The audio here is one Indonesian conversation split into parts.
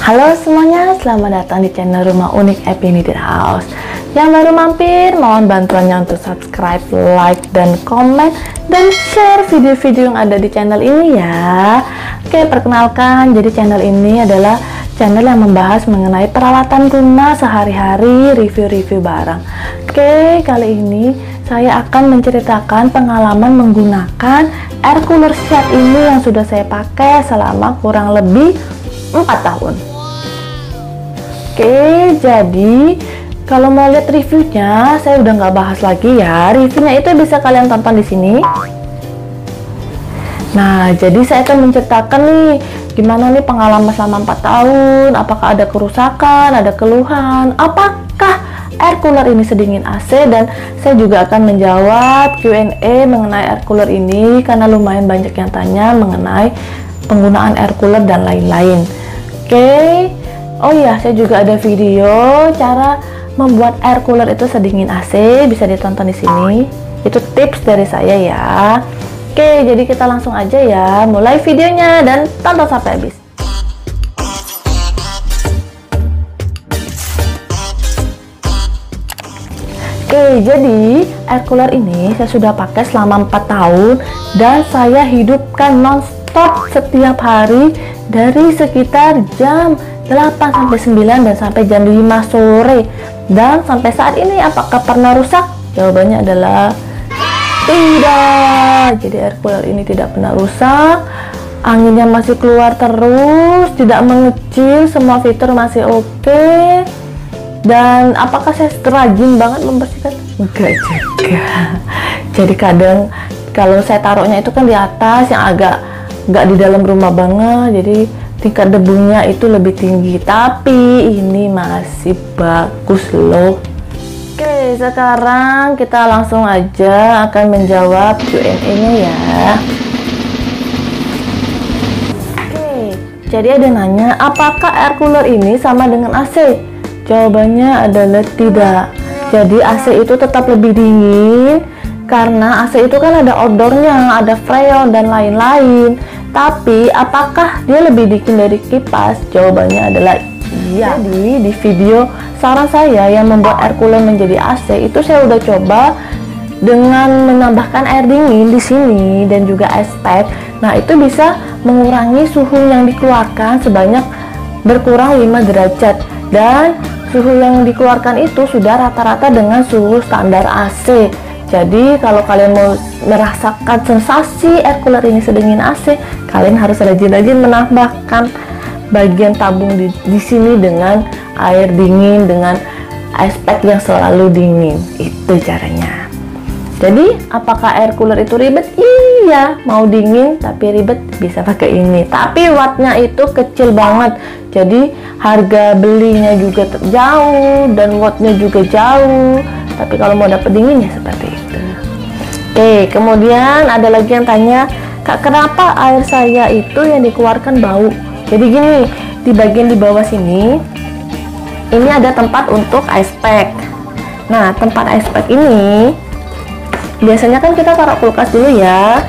Halo semuanya, selamat datang di channel Rumah Unik Epinited House. Yang baru mampir, mohon bantuannya untuk subscribe, like, dan komen, dan share video-video yang ada di channel ini ya. Oke, perkenalkan, jadi channel ini adalah channel yang membahas mengenai peralatan rumah sehari-hari, review-review barang. Oke, kali ini saya akan menceritakan pengalaman menggunakan air cooler set ini yang sudah saya pakai selama kurang lebih 4 tahun. Oke, jadi kalau mau lihat reviewnya, saya udah nggak bahas lagi ya. Reviewnya itu bisa kalian tonton di sini. Nah, jadi saya akan menceritakan nih gimana nih pengalaman selama 4 tahun. Apakah ada kerusakan, ada keluhan, apakah air cooler ini sedingin AC, dan saya juga akan menjawab Q&A mengenai air cooler ini karena lumayan banyak yang tanya mengenai penggunaan air cooler dan lain-lain. Oke. Oh iya, saya juga ada video cara membuat air cooler itu sedingin AC, bisa ditonton di sini. Itu tips dari saya ya. Oke, jadi kita langsung aja ya, mulai videonya dan tonton sampai habis. Oke, jadi air cooler ini saya sudah pakai selama 4 tahun dan saya hidupkan non-stop setiap hari dari sekitar jam 8 sampai 9 dan sampai jam 5 sore. Dan sampai saat ini apakah pernah rusak? Jawabannya adalah tidak. Jadi air cooler ini tidak pernah rusak. Anginnya masih keluar terus, tidak mengecil, semua fitur masih oke. Dan apakah saya rajin banget membersihkan? Enggak juga. Jadi kadang kalau saya taruhnya itu kan di atas yang agak nggak di dalam rumah banget, jadi tingkat debunya itu lebih tinggi, tapi ini masih bagus loh. Oke, sekarang kita langsung aja akan menjawab Q&A-nya ya. Oke, jadi ada nanya, apakah air cooler ini sama dengan AC? Jawabannya adalah tidak. Jadi AC itu tetap lebih dingin karena AC itu kan ada outdoornya, ada freon dan lain-lain. Tapi apakah dia lebih dingin dari kipas? Jawabannya adalah iya. Jadi di video saran saya yang membuat air cooler menjadi AC itu saya udah coba dengan menambahkan air dingin di sini dan juga ice pack. Nah, itu bisa mengurangi suhu yang dikeluarkan sebanyak berkurang 5 derajat, dan suhu yang dikeluarkan itu sudah rata-rata dengan suhu standar AC. Jadi kalau kalian mau merasakan sensasi air cooler ini sedingin AC, kalian harus rajin-rajin menambahkan bagian tabung di sini dengan air dingin, dengan ice pack yang selalu dingin. Itu caranya. Jadi apakah air cooler itu ribet? Iya, mau dingin tapi ribet bisa pakai ini. Tapi wattnya itu kecil banget. Jadi harga belinya juga jauh dan wattnya juga jauh. Tapi kalau mau dapet dingin ya seperti itu. Oke, kemudian ada lagi yang tanya, Kak, kenapa air saya itu yang dikeluarkan bau? Jadi gini, di bagian di bawah sini ini ada tempat untuk ice pack. Nah, tempat ice pack ini biasanya kan kita taruh kulkas dulu ya.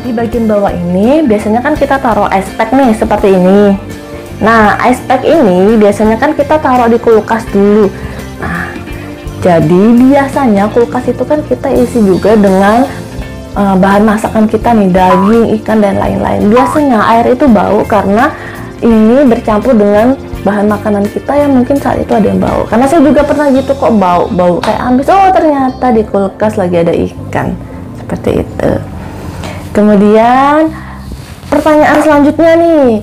Di bagian bawah ini biasanya kan kita taruh ice pack nih seperti ini. Nah, ice pack ini biasanya kan kita taruh di kulkas dulu. Nah, jadi biasanya kulkas itu kan kita isi juga dengan bahan masakan kita nih, daging, ikan, dan lain-lain. Biasanya air itu bau karena ini bercampur dengan bahan makanan kita yang mungkin saat itu ada yang bau. Karena saya juga pernah gitu kok, bau kayak amis. Oh, ternyata di kulkas lagi ada ikan. Seperti itu. Kemudian pertanyaan selanjutnya nih,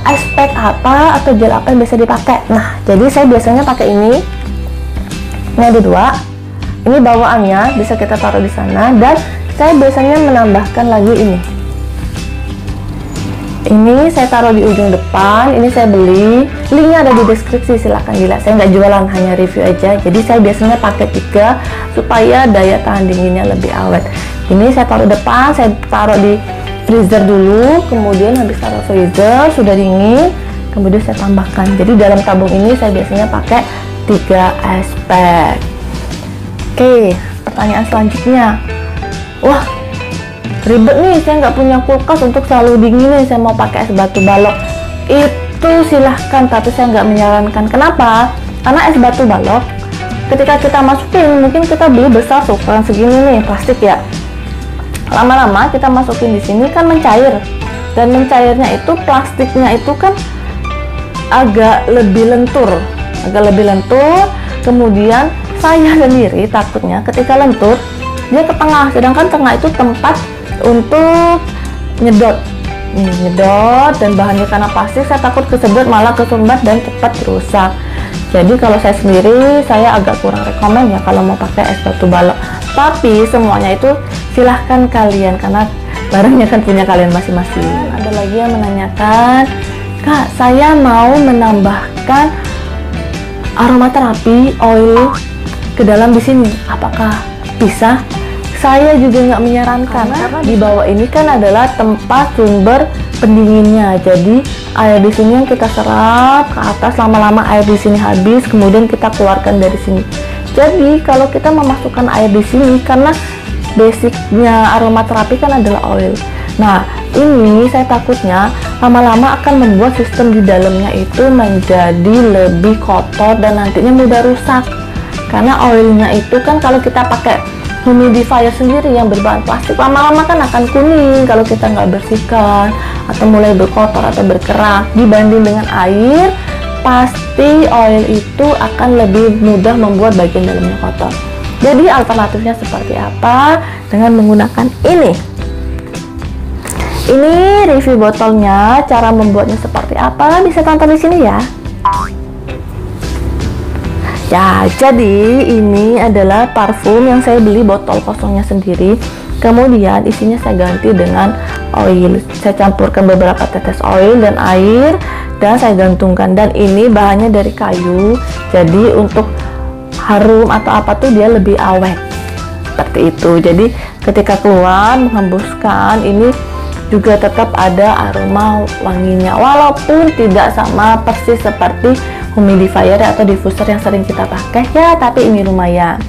ice pack apa atau gel apa yang bisa dipakai? Nah, jadi saya biasanya pakai ini. Ini ada 2. Ini bawaannya bisa kita taruh di sana, dan saya biasanya menambahkan lagi ini. Ini saya taruh di ujung depan. Ini saya beli. Linknya ada di deskripsi, silahkan dilihat. Saya nggak jualan, hanya review aja. Jadi saya biasanya pakai 3 supaya daya tahan dinginnya lebih awet. Ini saya taruh depan, saya taruh di freezer dulu, kemudian habis taruh freezer sudah dingin, kemudian saya tambahkan. Jadi dalam tabung ini saya biasanya pakai 3 ice pack. Oke, pertanyaan selanjutnya. Wah, ribet nih, saya nggak punya kulkas untuk selalu dinginin, saya mau pakai es batu balok. Itu silahkan, tapi saya nggak menyarankan. Kenapa? Karena es batu balok ketika kita masukin, mungkin kita beli besar ukuran segini nih, plastik ya. Lama-lama kita masukin di sini kan mencair, dan mencairnya itu plastiknya itu kan agak lebih lentur. Kemudian saya sendiri takutnya ketika lentur dia ke tengah, sedangkan tengah itu tempat untuk nyedot. Nyedot, dan bahannya karena plastik, saya takut kesedot malah kesumbat dan cepat rusak. Jadi kalau saya sendiri, saya agak kurang rekomen ya kalau mau pakai es batu balok. Tapi semuanya itu silahkan kalian, karena barangnya kan punya kalian masing-masing. Ada lagi yang menanyakan, Kak, saya mau menambahkan aromaterapi oil ke dalam di sini, apakah bisa? Saya juga nggak menyarankan, karena di bawah ini kan adalah tempat sumber pendinginnya. Jadi air di sini yang kita serap ke atas, lama-lama air di sini habis, kemudian kita keluarkan dari sini. Jadi kalau kita memasukkan air di sini, karena basicnya aromaterapi kan adalah oil. Nah, ini saya takutnya lama-lama akan membuat sistem di dalamnya itu menjadi lebih kotor dan nantinya mudah rusak. Karena oilnya itu kan kalau kita pakai humidifier sendiri yang berbahan plastik, lama-lama kan akan kuning kalau kita nggak bersihkan, atau mulai berkotor atau berkerak. Dibanding dengan air, pasti oil itu akan lebih mudah membuat bagian dalamnya kotor. Jadi alternatifnya seperti apa? Dengan menggunakan ini. Ini review botolnya, cara membuatnya seperti apa bisa tonton di sini ya. Ya, jadi ini adalah parfum yang saya beli botol kosongnya sendiri. Kemudian isinya saya ganti dengan oil. Saya campurkan beberapa tetes oil dan air dan saya gantungkan. Dan ini bahannya dari kayu. Jadi untuk harum atau apa tuh dia lebih awet. Seperti itu. Jadi ketika keluar menghembuskan, ini juga tetap ada aroma wanginya. Walaupun tidak sama persis seperti humidifier atau diffuser yang sering kita pakai ya, tapi ini lumayan.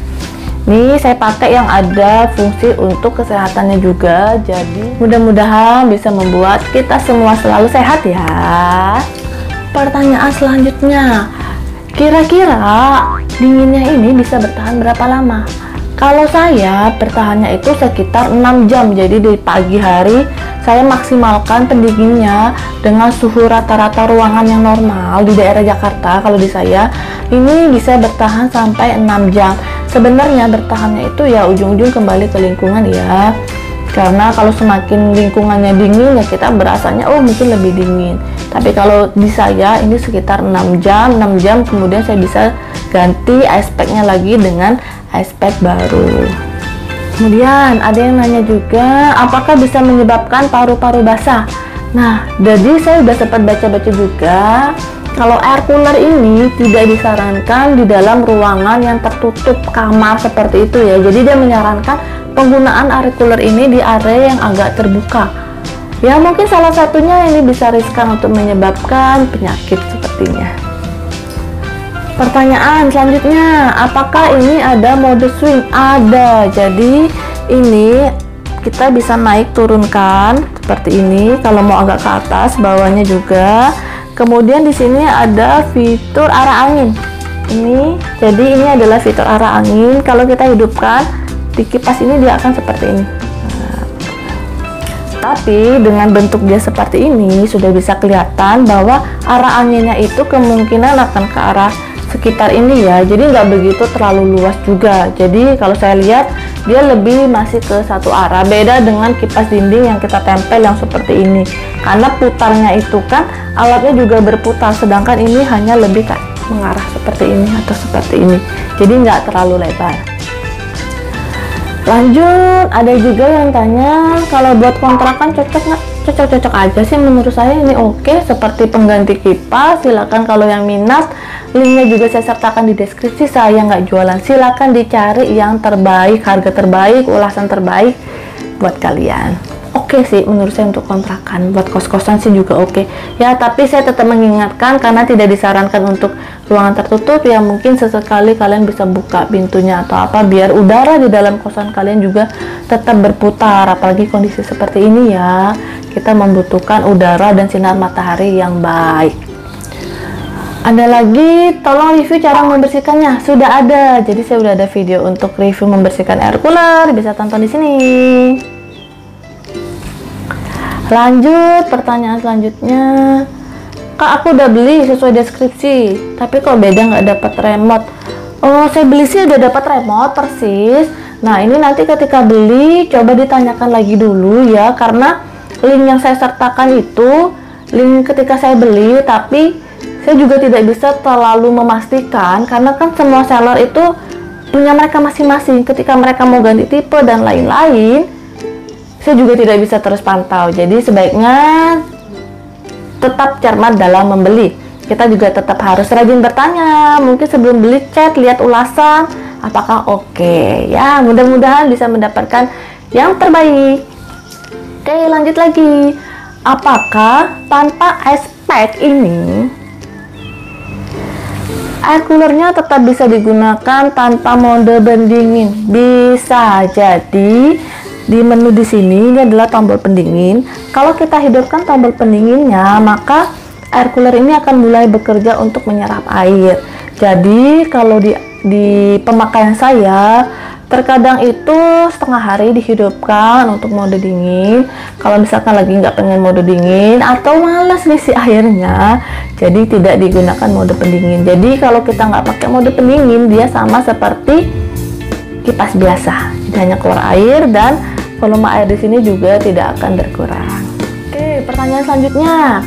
Nih saya pakai yang ada fungsi untuk kesehatannya juga, jadi mudah-mudahan bisa membuat kita semua selalu sehat ya. Pertanyaan selanjutnya, kira-kira dinginnya ini bisa bertahan berapa lama? Kalau saya bertahannya itu sekitar 6 jam, jadi di pagi hari saya maksimalkan pendinginnya dengan suhu rata-rata ruangan yang normal di daerah Jakarta. Kalau di saya ini bisa bertahan sampai 6 jam. Sebenarnya bertahannya itu ya ujung-ujung kembali ke lingkungan ya, karena kalau semakin lingkungannya dingin ya kita berasanya oh mungkin lebih dingin. Tapi kalau di saya ini sekitar 6 jam kemudian saya bisa ganti ice packnya lagi dengan ice pack baru. Kemudian ada yang nanya juga, apakah bisa menyebabkan paru-paru basah? Nah, jadi saya sudah sempat baca-baca juga, kalau air cooler ini tidak disarankan di dalam ruangan yang tertutup kamar seperti itu ya. Jadi dia menyarankan penggunaan air cooler ini di area yang agak terbuka. Ya mungkin salah satunya ini bisa riskan untuk menyebabkan penyakit sepertinya. Pertanyaan selanjutnya, apakah ini ada mode swing? Ada. Jadi ini kita bisa naik turunkan seperti ini. Kalau mau agak ke atas, bawahnya juga. Kemudian di sini ada fitur arah angin. Ini, jadi ini adalah fitur arah angin. Kalau kita hidupkan di kipas ini dia akan seperti ini. Tapi dengan bentuk dia seperti ini sudah bisa kelihatan bahwa arah anginnya itu kemungkinan akan ke arah sekitar ini ya, jadi nggak begitu terlalu luas juga. Jadi kalau saya lihat dia lebih masih ke satu arah, beda dengan kipas dinding yang kita tempel yang seperti ini, karena putarnya itu kan alatnya juga berputar, sedangkan ini hanya lebih mengarah seperti ini atau seperti ini, jadi nggak terlalu lebar. Lanjut, ada juga yang tanya kalau buat kontrakan cocok nggak? Cocok-cocok aja sih menurut saya, ini oke, seperti pengganti kipas. Silakan kalau yang minat, linknya juga saya sertakan di deskripsi. Saya nggak jualan, silakan dicari yang terbaik, harga terbaik, ulasan terbaik buat kalian. oke sih menurut saya untuk kontrakan. Buat kos-kosan sih juga oke ya, tapi saya tetap mengingatkan karena tidak disarankan untuk ruangan tertutup ya, mungkin sesekali kalian bisa buka pintunya atau apa biar udara di dalam kosan kalian juga tetap berputar. Apalagi kondisi seperti ini ya, kita membutuhkan udara dan sinar matahari yang baik. Ada lagi, tolong review cara membersihkannya. Sudah ada, jadi saya udah ada video untuk review membersihkan air cooler, bisa tonton di sini. Lanjut, pertanyaan selanjutnya. Kak, aku udah beli sesuai deskripsi, tapi kok beda nggak dapat remote? Oh, saya beli sih udah dapat remote persis. Nah, ini nanti ketika beli coba ditanyakan lagi dulu ya, karena link yang saya sertakan itu link ketika saya beli, tapi saya juga tidak bisa terlalu memastikan karena kan semua seller itu punya mereka masing-masing. Ketika mereka mau ganti tipe dan lain-lain, saya juga tidak bisa terus pantau. Jadi sebaiknya tetap cermat dalam membeli. Kita juga tetap harus rajin bertanya. Mungkin sebelum beli cek, lihat ulasan apakah oke. Ya, mudah-mudahan bisa mendapatkan yang terbaik. Oke, lanjut lagi. Apakah tanpa ice pack ini air coolernya tetap bisa digunakan tanpa mode pendingin? Bisa. Jadi di menu di sini ini adalah tombol pendingin. Kalau kita hidupkan tombol pendinginnya, maka air cooler ini akan mulai bekerja untuk menyerap air. Jadi kalau di pemakaian saya terkadang itu setengah hari dihidupkan untuk mode dingin. Kalau misalkan lagi nggak pengen mode dingin atau malas ngisi airnya, jadi tidak digunakan mode pendingin. Jadi kalau kita nggak pakai mode pendingin, dia sama seperti kipas biasa, jadi hanya keluar air dan volume air di sini juga tidak akan berkurang. Oke, pertanyaan selanjutnya.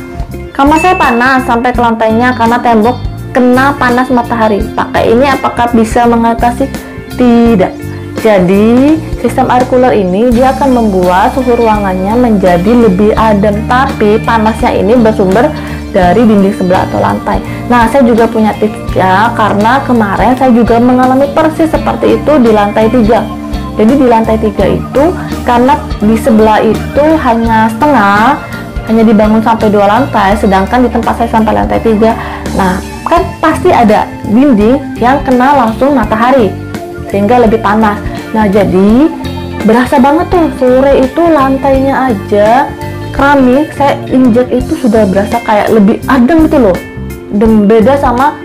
Kamar saya panas sampai ke lantainya karena tembok kena panas matahari. Pakai ini apakah bisa mengatasi? Tidak. Jadi sistem air cooler ini dia akan membuat suhu ruangannya menjadi lebih adem, tapi panasnya ini bersumber dari dinding sebelah atau lantai. Nah, saya juga punya tipsnya karena kemarin saya juga mengalami persis seperti itu di lantai 3. Jadi di lantai 3 itu karena di sebelah itu hanya setengah, hanya dibangun sampai 2 lantai, sedangkan di tempat saya sampai lantai 3. Nah, kan pasti ada dinding yang kena langsung matahari sehingga lebih panas. Nah, jadi berasa banget tuh sore itu lantainya aja keramik saya injek itu sudah berasa kayak lebih adem gitu loh. Dan beda sama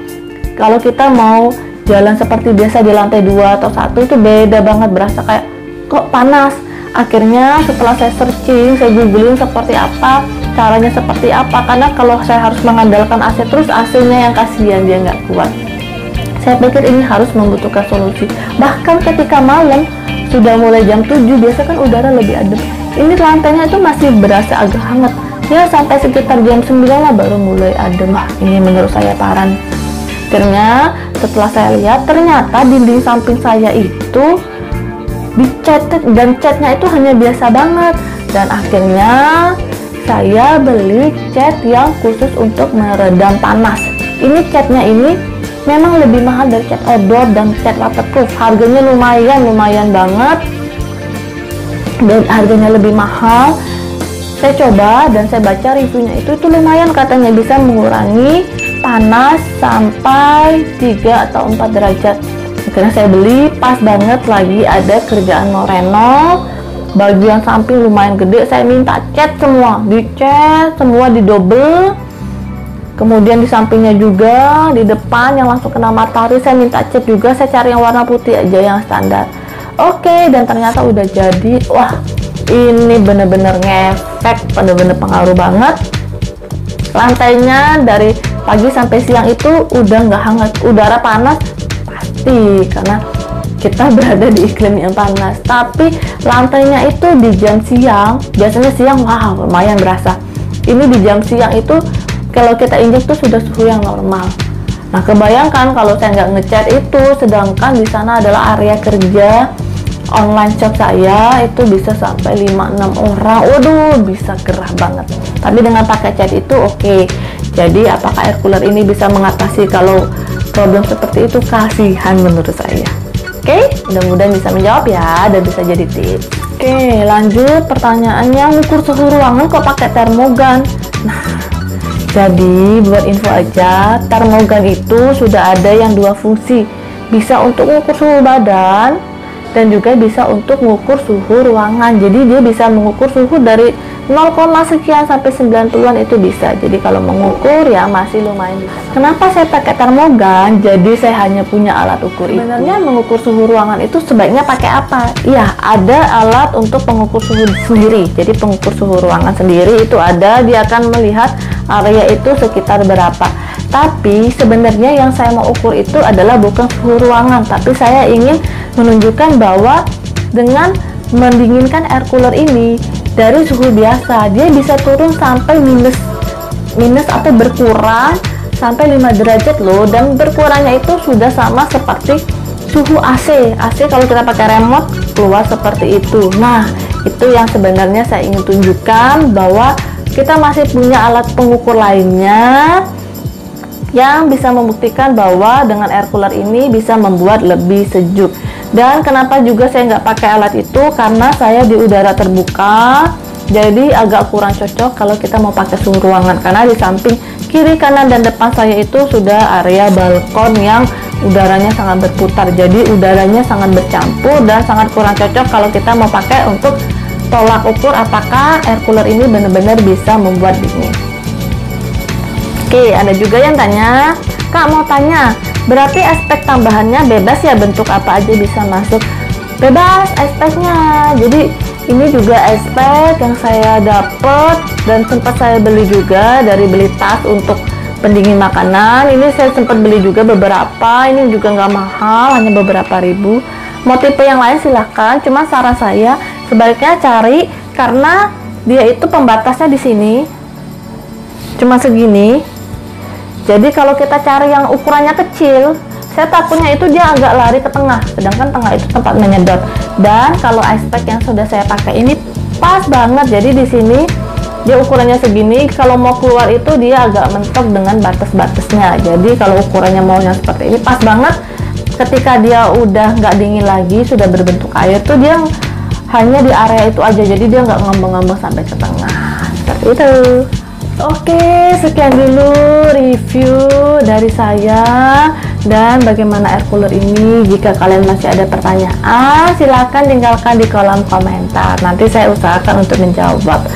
kalau kita mau jalan seperti biasa di lantai 2 atau 1 itu beda banget, berasa kayak kok panas. Akhirnya setelah saya searching, saya googling seperti apa, caranya seperti apa, karena kalau saya harus mengandalkan AC terus, AC-nya yang kasihan dia nggak kuat. Saya pikir ini harus membutuhkan solusi. Bahkan ketika malam sudah mulai jam 7 biasa kan udara lebih adem, ini lantainya itu masih berasa agak hangat ya, sampai sekitar jam 9 lah baru mulai adem. Ini menurut saya parah. Akhirnya setelah saya lihat ternyata dinding samping saya itu dicat dan catnya itu hanya biasa banget, dan akhirnya saya beli cat yang khusus untuk meredam panas. Ini catnya ini memang lebih mahal dari cat outdoor dan cat waterproof. Harganya lumayan banget dan harganya lebih mahal. Saya coba dan saya baca reviewnya itu lumayan, katanya bisa mengurangi panas sampai 3 atau 4 derajat. Akhirnya saya beli, pas banget lagi ada kerjaan mau renov. Bagian samping lumayan gede, saya minta cat semua, dicat semua, didobel. Kemudian di sampingnya juga, di depan yang langsung kena matahari saya minta cat juga. Saya cari yang warna putih aja yang standar. Oke, dan ternyata udah jadi. Wah, ini bener-bener ngefek, bener-bener pengaruh banget. Lantainya dari pagi sampai siang itu udah nggak hangat, udara panas pasti karena kita berada di iklim yang panas. Tapi lantainya itu di jam siang, biasanya siang wow lumayan berasa. Ini di jam siang itu kalau kita injek tuh sudah suhu yang normal. Nah, kebayangkan kalau saya nggak ngecat itu, sedangkan di sana adalah area kerja online shop saya, itu bisa sampai 5-6 orang. Waduh, bisa gerah banget. Tapi dengan pakai cat itu oke. Jadi apakah air cooler ini bisa mengatasi kalau problem seperti itu? Kasihan menurut saya. Oke, mudah-mudahan bisa menjawab ya dan bisa jadi tips. Oke, lanjut pertanyaannya, ngukur suhu ruangan kok pakai termogan? Nah, jadi buat info aja, termogan itu sudah ada yang dua fungsi, bisa untuk mengukur suhu badan dan juga bisa untuk mengukur suhu ruangan. Jadi dia bisa mengukur suhu dari 0, sekian sampai 90-an itu bisa. Jadi kalau mengukur ya masih lumayan bisa. Kenapa saya pakai termogan? Jadi saya hanya punya alat ukur itu. Sebenarnya mengukur suhu ruangan itu sebaiknya pakai apa? Iya, ada alat untuk pengukur suhu sendiri. Jadi pengukur suhu ruangan sendiri itu ada, dia akan melihat area itu sekitar berapa. Tapi sebenarnya yang saya mau ukur itu adalah bukan suhu ruangan, tapi saya ingin menunjukkan bahwa dengan mendinginkan air cooler ini dari suhu biasa, dia bisa turun sampai minus atau berkurang sampai 5 derajat loh, dan berkurangnya itu sudah sama seperti suhu AC. Kalau kita pakai remote keluar seperti itu. Nah, itu yang sebenarnya saya ingin tunjukkan, bahwa kita masih punya alat pengukur lainnya yang bisa membuktikan bahwa dengan air cooler ini bisa membuat lebih sejuk. Dan kenapa juga saya nggak pakai alat itu, karena saya di udara terbuka, jadi agak kurang cocok kalau kita mau pakai suhu ruangan, karena di samping kiri, kanan, dan depan saya itu sudah area balkon yang udaranya sangat berputar, jadi udaranya sangat bercampur dan sangat kurang cocok kalau kita mau pakai untuk tolak ukur apakah air cooler ini benar-benar bisa membuat dingin. Oke, ada juga yang tanya, Kak mau tanya, berarti aspek tambahannya bebas ya, bentuk apa aja bisa masuk? Bebas aspeknya. Jadi ini juga aspek yang saya dapat dan sempat saya beli juga dari beli tas untuk pendingin makanan. Ini saya sempat beli juga beberapa, ini juga nggak mahal, hanya beberapa ribu. Mau tipe yang lain silahkan, cuma saran saya sebaiknya cari, karena dia itu pembatasnya di sini cuma segini. Jadi kalau kita cari yang ukurannya kecil, saya takutnya itu dia agak lari ke tengah, sedangkan tengah itu tempat menyedot. Dan kalau aspek yang sudah saya pakai ini pas banget, jadi di sini dia ukurannya segini, kalau mau keluar itu dia agak mentok dengan batas-batasnya. Jadi kalau ukurannya maunya seperti ini pas banget, ketika dia udah nggak dingin lagi, sudah berbentuk air tuh dia hanya di area itu aja, jadi dia nggak ngambang-ngambang sampai ke tengah seperti itu. Oke, sekian dulu review dari saya dan bagaimana air cooler ini. Jika kalian masih ada pertanyaan, silahkan tinggalkan di kolom komentar, nanti saya usahakan untuk menjawab.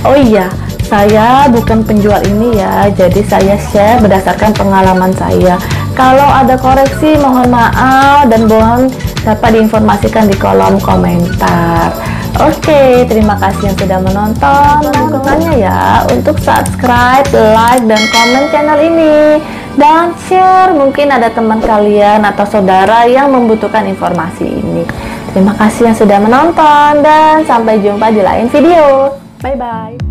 Oh iya, saya bukan penjual ini ya, jadi saya share berdasarkan pengalaman saya. Kalau ada koreksi mohon maaf, dan mohon dapat diinformasikan di kolom komentar. Oke, terima kasih yang sudah menonton. Dukungannya ya untuk subscribe, like, dan komen channel ini, dan share. Mungkin ada teman kalian atau saudara yang membutuhkan informasi ini. Terima kasih yang sudah menonton, dan sampai jumpa di lain video. Bye bye.